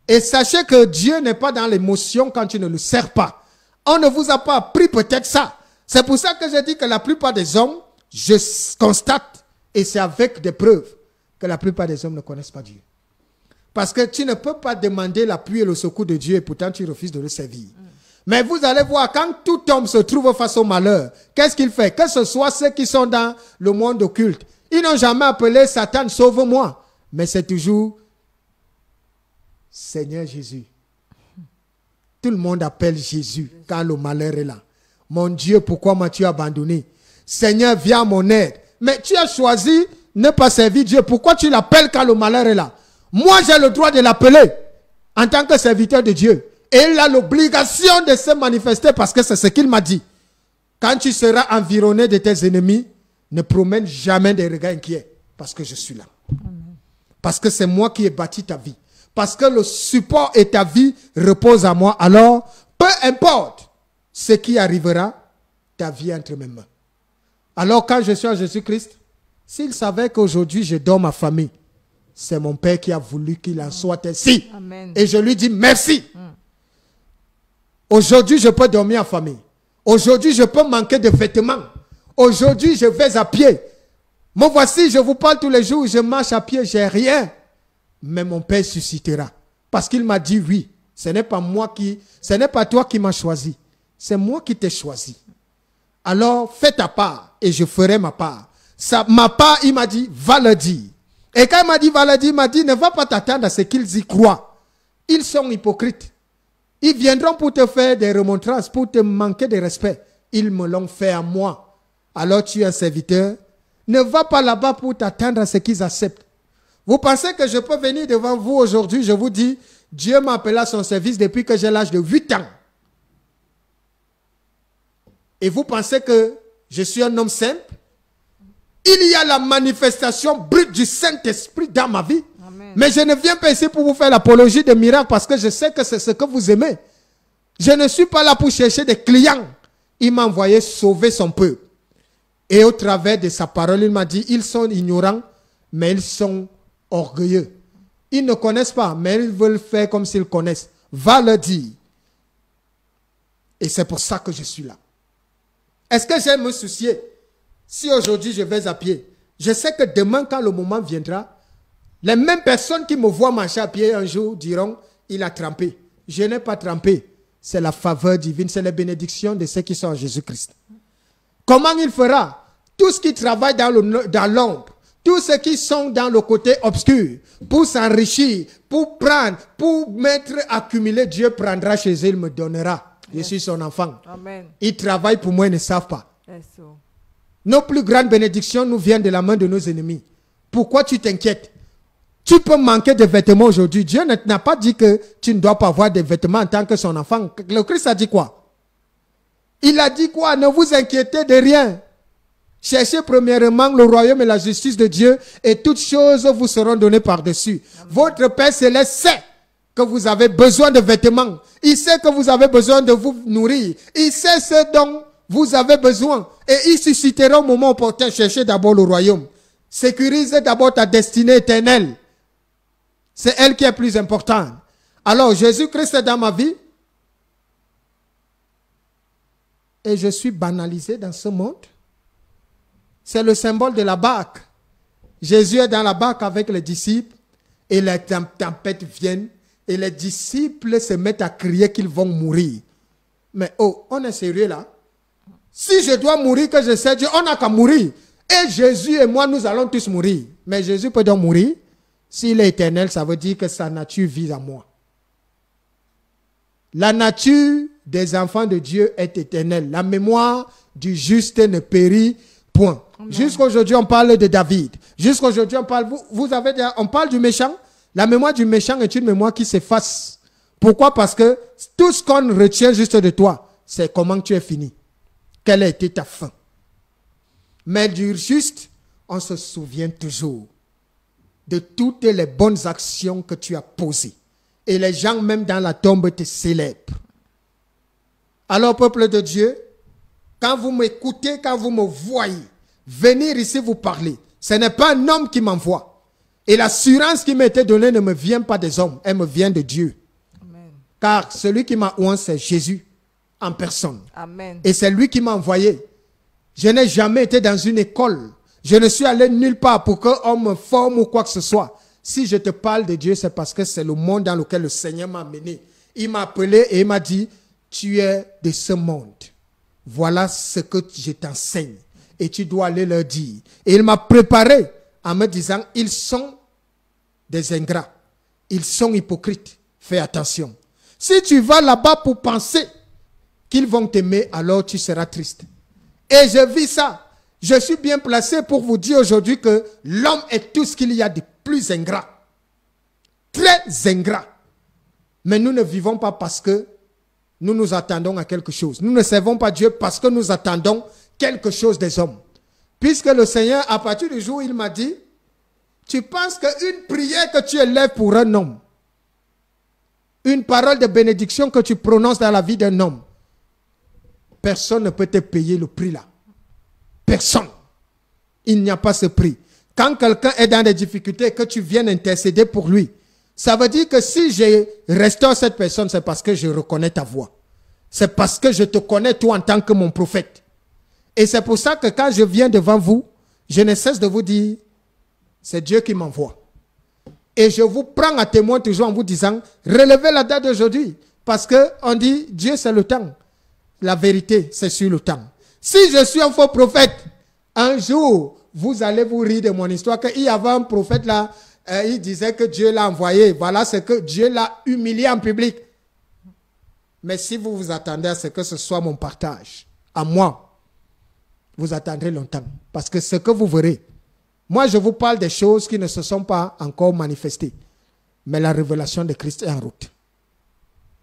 Et sachez que Dieu n'est pas dans l'émotion quand tu ne le sers pas. On ne vous a pas appris peut-être ça. C'est pour ça que je dis que la plupart des hommes, je constate, et c'est avec des preuves, que la plupart des hommes ne connaissent pas Dieu. Parce que tu ne peux pas demander l'appui et le secours de Dieu et pourtant tu refuses de le servir. Mais vous allez voir, quand tout homme se trouve face au malheur, qu'est-ce qu'il fait? Que ce soit ceux qui sont dans le monde occulte. Ils n'ont jamais appelé Satan, sauve-moi. Mais c'est toujours Seigneur Jésus. Tout le monde appelle Jésus quand le malheur est là. Mon Dieu, pourquoi m'as-tu abandonné? Seigneur, viens à mon aide. Mais tu as choisi ne pas servir Dieu. Pourquoi tu l'appelles quand le malheur est là? Moi, j'ai le droit de l'appeler en tant que serviteur de Dieu. Et il a l'obligation de se manifester parce que c'est ce qu'il m'a dit. Quand tu seras environné de tes ennemis, ne promène jamais des regards inquiets parce que je suis là. Parce que c'est moi qui ai bâti ta vie. Parce que le support et ta vie reposent à moi. Alors, peu importe ce qui arrivera, ta vie est entre mes mains. Alors, quand je suis en Jésus-Christ, s'il savait qu'aujourd'hui je dors ma famille, c'est mon Père qui a voulu qu'il en soit ainsi. Amen. Et je lui dis merci. Aujourd'hui, je peux dormir en famille. Aujourd'hui, je peux manquer de vêtements. Aujourd'hui, je vais à pied. Moi, voici, je vous parle tous les jours, je marche à pied, j'ai rien. Mais mon Père suscitera. Parce qu'il m'a dit oui. Ce n'est pas toi qui m'as choisi. C'est moi qui t'ai choisi. Alors, fais ta part et je ferai ma part. Ma part, il m'a dit, va le dire. Et quand il m'a dit, va le dire, il m'a dit, ne va pas t'attendre à ce qu'ils y croient. Ils sont hypocrites. Ils viendront pour te faire des remontrances, pour te manquer de respect. Ils me l'ont fait à moi. Alors tu es un serviteur. Ne va pas là-bas pour t'attendre à ce qu'ils acceptent. Vous pensez que je peux venir devant vous aujourd'hui, je vous dis, Dieu m'a appelé à son service depuis que j'ai l'âge de 8 ans. Et vous pensez que je suis un homme simple? Il y a la manifestation brute du Saint-Esprit dans ma vie. Amen. Mais je ne viens pas ici pour vous faire l'apologie de miracles parce que je sais que c'est ce que vous aimez. Je ne suis pas là pour chercher des clients. Il m'a envoyé sauver son peuple. Et au travers de sa parole, il m'a dit, ils sont ignorants, mais ils sont orgueilleux. Ils ne connaissent pas, mais ils veulent faire comme s'ils connaissent. Va leur dire. Et c'est pour ça que je suis là. Est-ce que j'aime me soucier? Si aujourd'hui je vais à pied, je sais que demain, quand le moment viendra, les mêmes personnes qui me voient marcher à pied un jour diront, il a trempé. Je n'ai pas trempé. C'est la faveur divine, c'est la bénédiction de ceux qui sont en Jésus-Christ. Comment il fera? Tous ceux qui travaillent dans l'ombre, tous ceux qui sont dans le côté obscur, pour s'enrichir, pour prendre, pour mettre, accumuler, Dieu prendra chez eux, il me donnera. Je suis son enfant. Amen. Ils travaillent pour moi, ils ne savent pas. Yes, so. Nos plus grandes bénédictions nous viennent de la main de nos ennemis. Pourquoi tu t'inquiètes? Tu peux manquer de vêtements aujourd'hui. Dieu n'a pas dit que tu ne dois pas avoir de vêtements en tant que son enfant. Le Christ a dit quoi? Il a dit quoi? Ne vous inquiétez de rien. Cherchez premièrement le royaume et la justice de Dieu et toutes choses vous seront données par-dessus. Votre Père Céleste sait que vous avez besoin de vêtements. Il sait que vous avez besoin de vous nourrir. Il sait ce dont vous avez besoin. Et il suscitera au moment opportun. Cherchez d'abord le royaume. Sécurisez d'abord ta destinée éternelle. C'est elle qui est plus importante. Alors, Jésus-Christ est dans ma vie. Et je suis banalisé dans ce monde. C'est le symbole de la barque. Jésus est dans la barque avec les disciples. Et les tempêtes viennent. Et les disciples se mettent à crier qu'ils vont mourir. Mais oh, on est sérieux là? Si je dois mourir, que je sais Dieu, on n'a qu'à mourir. Et Jésus et moi, nous allons tous mourir. Mais Jésus peut donc mourir. S'il est éternel, ça veut dire que sa nature vise à moi. La nature des enfants de Dieu est éternelle. La mémoire du juste ne périt point. Jusqu'à aujourd'hui, on parle de David. Jusqu'à aujourd'hui, on parle, on parle du méchant. La mémoire du méchant est une mémoire qui s'efface. Pourquoi? Parce que tout ce qu'on retient juste de toi, c'est comment tu es fini. Quelle a été ta fin. Mais du juste, on se souvient toujours de toutes les bonnes actions que tu as posées. Et les gens, même dans la tombe, te célèbrent. Alors, peuple de Dieu, quand vous m'écoutez, quand vous me voyez, venir ici vous parler, ce n'est pas un homme qui m'envoie. Et l'assurance qui m'a été donnée ne me vient pas des hommes, elle me vient de Dieu. Amen. Car celui qui m'a oint, c'est Jésus en personne. Amen. Et c'est lui qui m'a envoyé. Je n'ai jamais été dans une école. Je ne suis allé nulle part pour qu'on me forme ou quoi que ce soit. Si je te parle de Dieu, c'est parce que c'est le monde dans lequel le Seigneur m'a amené. Il m'a appelé et il m'a dit, tu es de ce monde. Voilà ce que je t'enseigne. Et tu dois aller leur dire. Et il m'a préparé en me disant, ils sont des ingrats. Ils sont hypocrites. Fais attention. Si tu vas là-bas pour penser qu'ils vont t'aimer, alors tu seras triste. Et je vis ça. Je suis bien placé pour vous dire aujourd'hui que l'homme est tout ce qu'il y a de plus ingrat. Très ingrat. Mais nous ne vivons pas parce que nous nous attendons à quelque chose. Nous ne servons pas Dieu parce que nous attendons quelque chose des hommes. Puisque le Seigneur, à partir du jour où il m'a dit, tu penses qu'une prière que tu élèves pour un homme, une parole de bénédiction que tu prononces dans la vie d'un homme, personne ne peut te payer le prix là. Personne. Il n'y a pas ce prix. Quand quelqu'un est dans des difficultés, que tu viennes intercéder pour lui, ça veut dire que si je restaure cette personne, c'est parce que je reconnais ta voix. C'est parce que je te connais toi en tant que mon prophète. Et c'est pour ça que quand je viens devant vous, je ne cesse de vous dire, c'est Dieu qui m'envoie. Et je vous prends à témoin toujours en vous disant, relevez la date d'aujourd'hui. Parce qu'on dit, Dieu c'est le temps. La vérité, c'est sur le temps. Si je suis un faux prophète, un jour, vous allez vous rire de mon histoire. Qu'il y avait un prophète là, il disait que Dieu l'a envoyé. Voilà ce que Dieu l'a humilié en public. Mais si vous vous attendez à ce que ce soit mon partage, à moi, vous attendrez longtemps. Parce que ce que vous verrez, moi je vous parle des choses qui ne se sont pas encore manifestées. Mais la révélation de Christ est en route.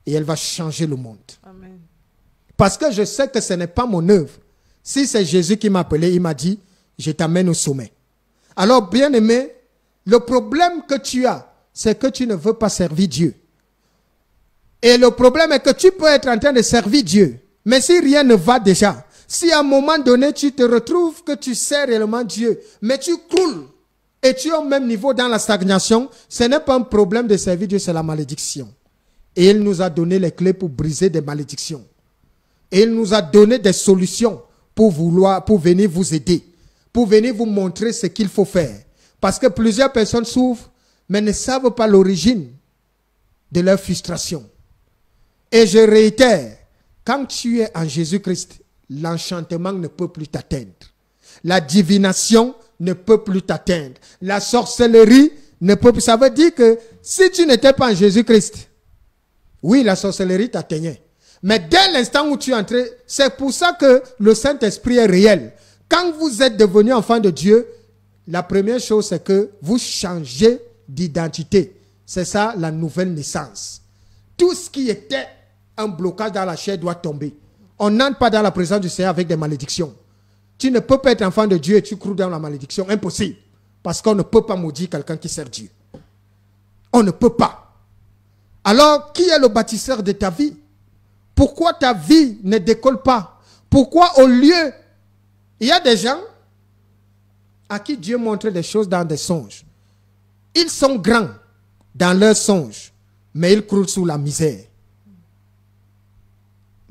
Et elle va changer le monde. Amen. Parce que je sais que ce n'est pas mon œuvre. Si c'est Jésus qui m'a appelé, il m'a dit, je t'amène au sommet. Alors, bien-aimé, le problème que tu as, c'est que tu ne veux pas servir Dieu. Et le problème est que tu peux être en train de servir Dieu, mais si rien ne va déjà, si à un moment donné tu te retrouves que tu sers réellement Dieu, mais tu croules et tu es au même niveau dans la stagnation, ce n'est pas un problème de servir Dieu, c'est la malédiction. Et il nous a donné les clés pour briser des malédictions. Et il nous a donné des solutions pour venir vous aider, pour venir vous montrer ce qu'il faut faire. Parce que plusieurs personnes souffrent, mais ne savent pas l'origine de leur frustration. Et je réitère, quand tu es en Jésus-Christ, l'enchantement ne peut plus t'atteindre. La divination ne peut plus t'atteindre. La sorcellerie ne peut plus. Ça veut dire que si tu n'étais pas en Jésus-Christ, oui, la sorcellerie t'atteignait. Mais dès l'instant où tu es entré, c'est pour ça que le Saint-Esprit est réel. Quand vous êtes devenu enfant de Dieu, la première chose, c'est que vous changez d'identité. C'est ça la nouvelle naissance. Tout ce qui était un blocage dans la chair doit tomber. On n'entre pas dans la présence du Seigneur avec des malédictions. Tu ne peux pas être enfant de Dieu et tu croules dans la malédiction. Impossible. Parce qu'on ne peut pas maudire quelqu'un qui sert Dieu. On ne peut pas. Alors, qui est le bâtisseur de ta vie? Pourquoi ta vie ne décolle pas? Pourquoi au lieu... Il y a des gens à qui Dieu montre des choses dans des songes. Ils sont grands dans leurs songes, mais ils croulent sous la misère.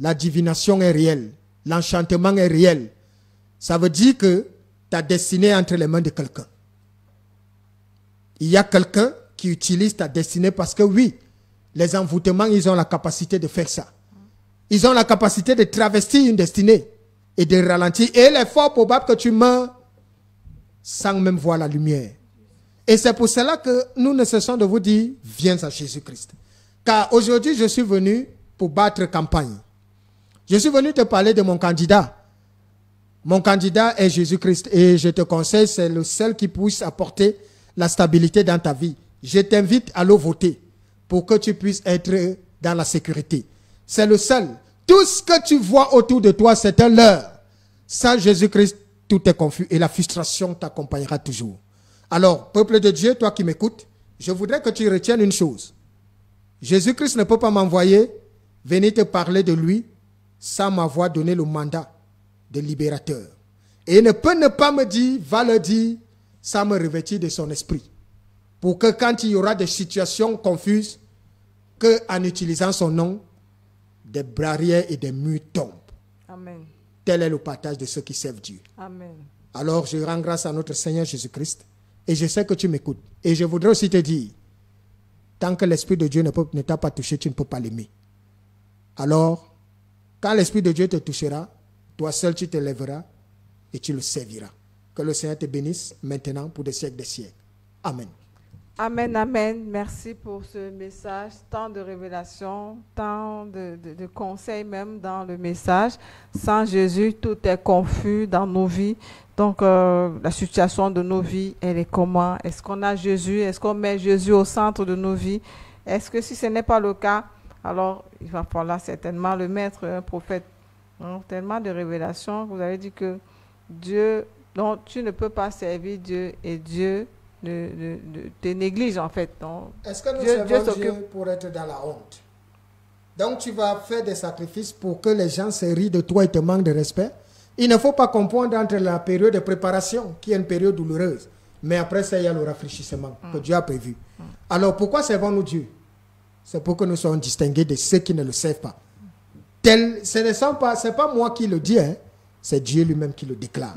La divination est réelle. L'enchantement est réel. Ça veut dire que ta destinée est entre les mains de quelqu'un. Il y a quelqu'un qui utilise ta destinée parce que oui, les envoûtements, ils ont la capacité de faire ça. Ils ont la capacité de travestir une destinée et de ralentir. Et il est fort probable que tu meurs sans même voir la lumière. Et c'est pour cela que nous ne cessons de vous dire, viens à Jésus-Christ. Car aujourd'hui, je suis venu pour battre campagne. Je suis venu te parler de mon candidat. Mon candidat est Jésus-Christ. Et je te conseille, c'est le seul qui puisse apporter la stabilité dans ta vie. Je t'invite à le voter pour que tu puisses être dans la sécurité. C'est le seul. Tout ce que tu vois autour de toi, c'est un leurre. Sans Jésus-Christ, tout est confus et la frustration t'accompagnera toujours. Alors, peuple de Dieu, toi qui m'écoutes, je voudrais que tu retiennes une chose. Jésus-Christ ne peut pas m'envoyer venir te parler de lui sans m'avoir donné le mandat de libérateur. Et il ne peut ne pas me dire, va le dire, sans me revêtir de son esprit. Pour que quand il y aura des situations confuses, qu'en utilisant son nom, des barrières et des murs tombent. Amen. Tel est le partage de ceux qui servent Dieu. Amen. Alors je rends grâce à notre Seigneur Jésus-Christ et je sais que tu m'écoutes. Et je voudrais aussi te dire, tant que l'Esprit de Dieu ne t'a pas touché, tu ne peux pas l'aimer. Alors, quand l'Esprit de Dieu te touchera, toi seul tu te lèveras et tu le serviras. Que le Seigneur te bénisse maintenant pour des siècles des siècles. Amen. Amen, amen. Merci pour ce message, tant de révélations, tant de conseils même dans le message. Sans Jésus, tout est confus dans nos vies. Donc, la situation de nos vies, elle est comment? Est-ce qu'on a Jésus? Est-ce qu'on met Jésus au centre de nos vies? Est-ce que si ce n'est pas le cas, alors il va falloir certainement le mettre, un prophète. Tellement de révélations. Vous avez dit que Dieu, donc tu ne peux pas servir Dieu et Dieu te néglige en fait. Est-ce que nous servons Dieu pour être dans la honte? Donc tu vas faire des sacrifices pour que les gens se rient de toi et te manquent de respect. Il ne faut pas confondre entre la période de préparation, qui est une période douloureuse, mais après ça, il y a le rafraîchissement que Dieu a prévu. Alors pourquoi servons-nous Dieu? C'est pour que nous soyons distingués de ceux qui ne le servent pas. Ce n'est pas moi qui le dis, hein, c'est Dieu lui-même qui le déclare.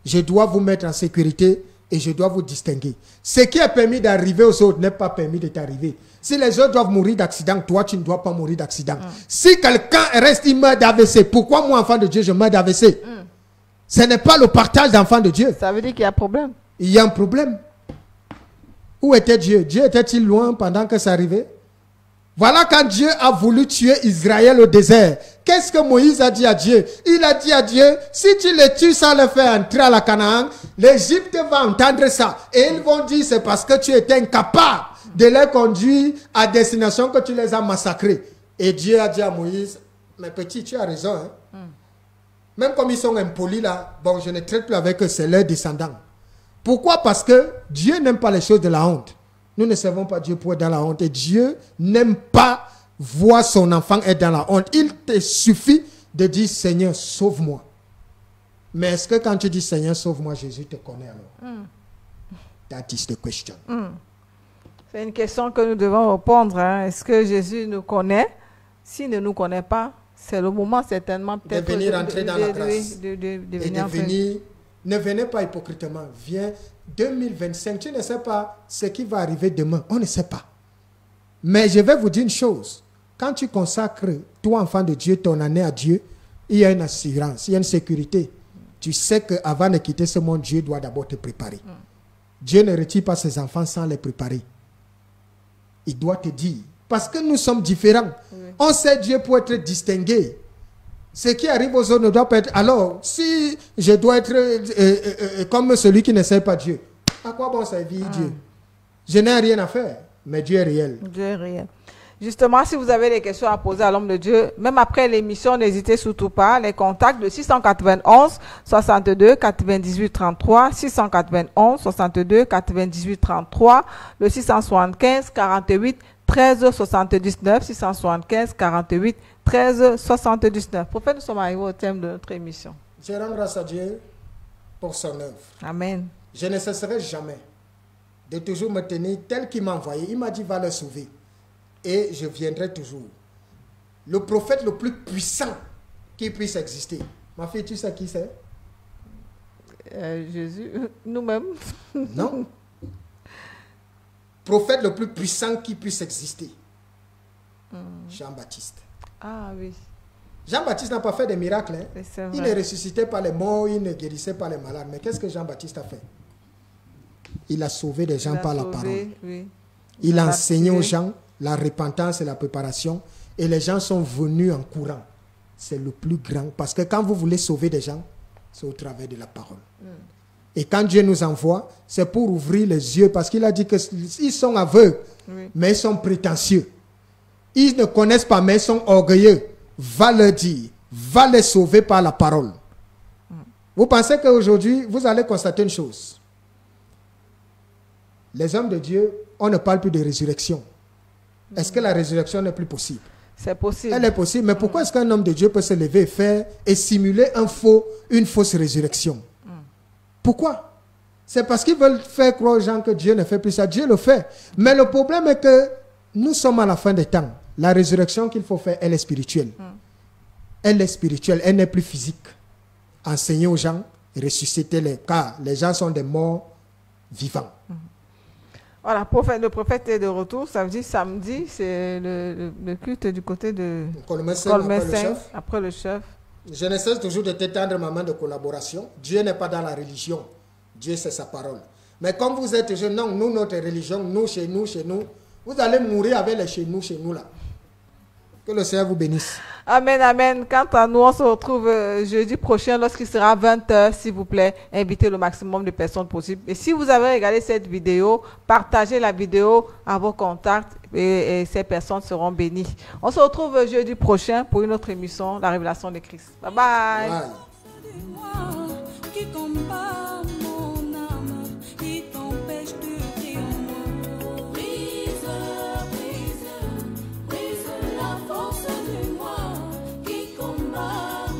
Je dois vous mettre en sécurité et je dois vous distinguer. Ce qui est permis d'arriver aux autres n'est pas permis de t'arriver. Si les autres doivent mourir d'accident, toi tu ne dois pas mourir d'accident. Si quelqu'un reste, il meurt d'AVC. Pourquoi moi, enfant de Dieu, je meurs d'AVC? Ce n'est pas le partage d'enfants de Dieu. Ça veut dire qu'il y a un problème. Il y a un problème. Où était Dieu? Dieu était-il loin pendant que ça arrivait? Voilà quand Dieu a voulu tuer Israël au désert. Qu'est-ce que Moïse a dit à Dieu? Il a dit à Dieu, si tu les tues sans les faire entrer à la Canaan, l'Égypte va entendre ça. Et ils vont dire, c'est parce que tu étais incapable de les conduire à destination que tu les as massacrés. Et Dieu a dit à Moïse, mais petit, tu as raison. Hein? Même comme ils sont impolis là, bon, je ne traite plus avec eux, c'est leurs descendants. Pourquoi? Parce que Dieu n'aime pas les choses de la honte. Nous ne servons pas Dieu pour être dans la honte. Et Dieu n'aime pas voir son enfant être dans la honte. Il te suffit de dire, Seigneur, sauve-moi. Mais est-ce que quand tu dis, Seigneur, sauve-moi, Jésus te connaît alors? That is the question. C'est une question que nous devons répondre. Hein. Est-ce que Jésus nous connaît? S'il ne nous connaît pas, c'est le moment certainement peut-être de venir entrer dans la grâce. de Et venir de venir, ne venez pas hypocritement. Viens, 2025, tu ne sais pas ce qui va arriver demain. On ne sait pas. Mais je vais vous dire une chose. Quand tu consacres, toi, enfant de Dieu, ton année à Dieu, il y a une assurance, il y a une sécurité. Tu sais qu'avant de quitter ce monde, Dieu doit d'abord te préparer. Dieu ne retire pas ses enfants sans les préparer. Il doit te dire. Parce que nous sommes différents. On sait Dieu pour être distingué. Ce qui arrive aux autres ne doit pas être... Alors, si je dois être comme celui qui ne sait pas Dieu, à quoi bon servir Dieu? Je n'ai rien à faire, mais Dieu est réel. Dieu est réel. Justement, si vous avez des questions à poser à l'homme de Dieu, même après l'émission, n'hésitez surtout pas. Les contacts de 691 62 98 33, 691 62 98 33, le 675 48 13 79, 675 48 13 79. Prophète, nous sommes arrivés au thème de notre émission. Je rends grâce à Dieu pour son œuvre. Amen. Je ne cesserai jamais de toujours me tenir tel qu'il m'a envoyé. Il m'a dit, va le sauver. Et je viendrai toujours. Le prophète le plus puissant qui puisse exister. Ma fille, tu sais qui c'est? Jésus, nous-mêmes. Non. Prophète le plus puissant qui puisse exister. Jean-Baptiste. Ah oui. Jean-Baptiste n'a pas fait de miracles. Hein? Il ne ressuscitait pas les morts, il ne guérissait pas les malades. Mais qu'est-ce que Jean-Baptiste a fait? Il a sauvé des gens par la parole. Oui. Il a enseigné aux gens la repentance et la préparation. Et les gens sont venus en courant. C'est le plus grand. Parce que quand vous voulez sauver des gens, c'est au travers de la parole. Et quand Dieu nous envoie, c'est pour ouvrir les yeux. Parce qu'il a dit qu'ils sont aveugles, mais ils sont prétentieux. Ils ne connaissent pas, mais ils sont orgueilleux. Va leur dire, va les sauver par la parole. Vous pensez qu'aujourd'hui, vous allez constater une chose. Les hommes de Dieu, on ne parle plus de résurrection. Est-ce que la résurrection n'est plus possible? C'est possible. Elle est possible. Mais pourquoi est-ce qu'un homme de Dieu peut se lever et faire et simuler une fausse résurrection? Pourquoi? C'est parce qu'ils veulent faire croire aux gens que Dieu ne fait plus ça. Dieu le fait. Mais le problème est que nous sommes à la fin des temps. La résurrection qu'il faut faire, elle est spirituelle. Elle est spirituelle, elle n'est plus physique. Enseigner aux gens, ressusciter car les gens sont des morts vivants. Voilà, le prophète est de retour. Ça veut dire samedi, c'est le culte du côté de Colmessin, après le chef. Je ne cesse toujours de t'étendre ma main de collaboration. Dieu n'est pas dans la religion. Dieu, c'est sa parole. Mais comme vous êtes jeune, non, nous, notre religion, nous, chez nous, vous allez mourir avec les chez nous là. Que le Seigneur vous bénisse. Amen, amen. Quant à nous, on se retrouve jeudi prochain lorsqu'il sera 20h, s'il vous plaît. Invitez le maximum de personnes possible. Et si vous avez regardé cette vidéo, partagez la vidéo à vos contacts et ces personnes seront bénies. On se retrouve jeudi prochain pour une autre émission, La Révélation de Christ. Bye bye.